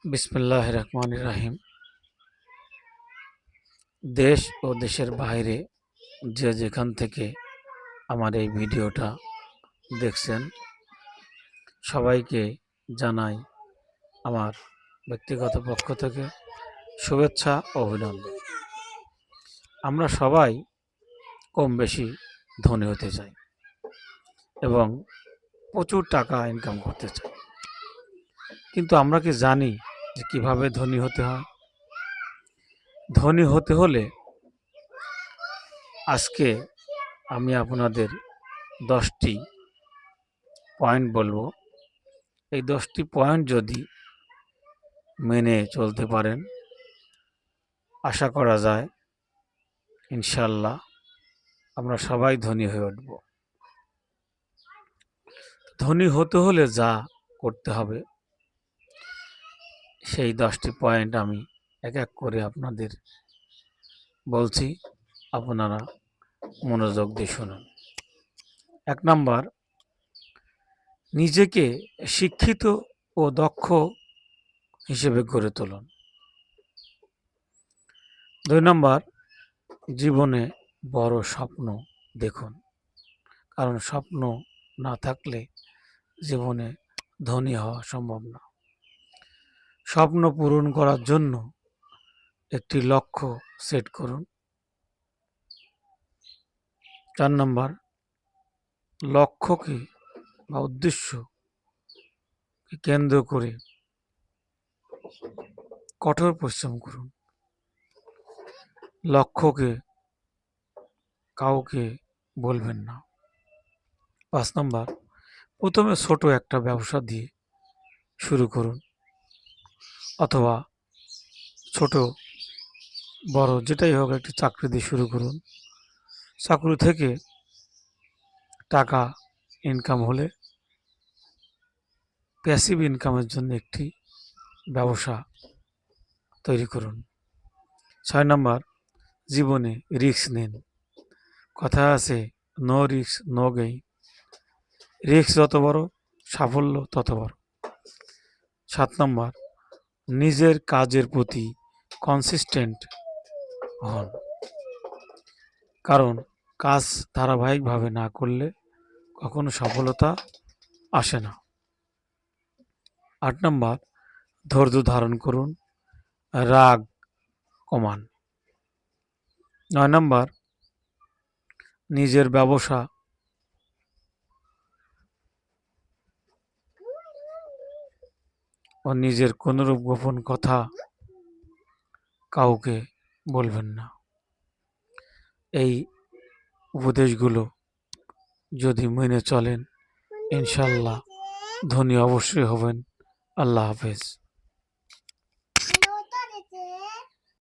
বিসমিল্লাহির রহমানির রহিম। দেশ ও দেশের বাইরে যে যেখান থেকে আমার এই ভিডিওটা দেখছেন, সবাইকে জানাই আমার ব্যক্তিগত পক্ষ থেকে শুভেচ্ছা ও অভিনন্দন। আমরা সবাই কম বেশি ধনী হতে চাই এবং প্রচুর টাকা ইনকাম করতে চাই, কিন্তু আমরা কি জানি যে কিভাবে ধনী হতে হয়? ধনী হতে হলে আজকে আমি আপনাদের 10টি পয়েন্ট বলবো। এই 10টি পয়েন্ট যদি মেনে চলতে পারেন, আশা করা যায় ইনশাল্লাহ আমরা সবাই ধনী হয়ে উঠব। ধনী হতে হলে যা করতে হবে সেই 10টি পয়েন্ট আমি এক এক করে আপনাদের বলছি, আপনারা মনোযোগ দিয়ে শুনুন। 1 নাম্বার, নিজেকে শিক্ষিত ও দক্ষ হিসেবে গড়ে তুলুন। 2 নাম্বার, জীবনে বড় স্বপ্ন দেখুন, কারণ স্বপ্ন না থাকলে জীবনে ধনী হওয়া সম্ভব না। স্বপ্ন পূরণ করার জন্য একটি লক্ষ্য সেট করুন। 4 নাম্বার, লক্ষ্যকে বা উদ্দেশ্যকে কেন্দ্র করে কঠোর পরিশ্রম করুন। লক্ষ্যকে কাউকে বলবেন না। 5 নাম্বার, প্রথমে ছোট একটা ব্যবসা দিয়ে শুরু করুন, অথবা ছোট বড় যেটাই হোক একটি চাকরি দিয়ে শুরু করুন। চাকরি থেকে টাকা ইনকাম হলে প্যাসিভ ইনকামের জন্য একটি ব্যবসা তৈরি করুন। 6 নাম্বার, জীবনে রিস্ক নিন। কথা আছে, no risk no gain. Risk যত বড়, সাফল্য তত বড়। 7 নাম্বার, নিজের কাজের প্রতি কনসিস্টেন্ট হন, কারণ কাজ ধারাবাহিকভাবে না করলে কখনো সফলতা আসে না। 8 নাম্বার, ধৈর্য ধারণ করুন, রাগ কমান। 9 নাম্বার, নিজের ব্যবসা ও নিজের কোনরূপ গোপন কথা কাউকে বলবেন না। এই উপদেশগুলো যদি মেনে চলেন, ইনশাল্লাহ ধনী অবশ্যই হবেন। আল্লাহ হাফেজ।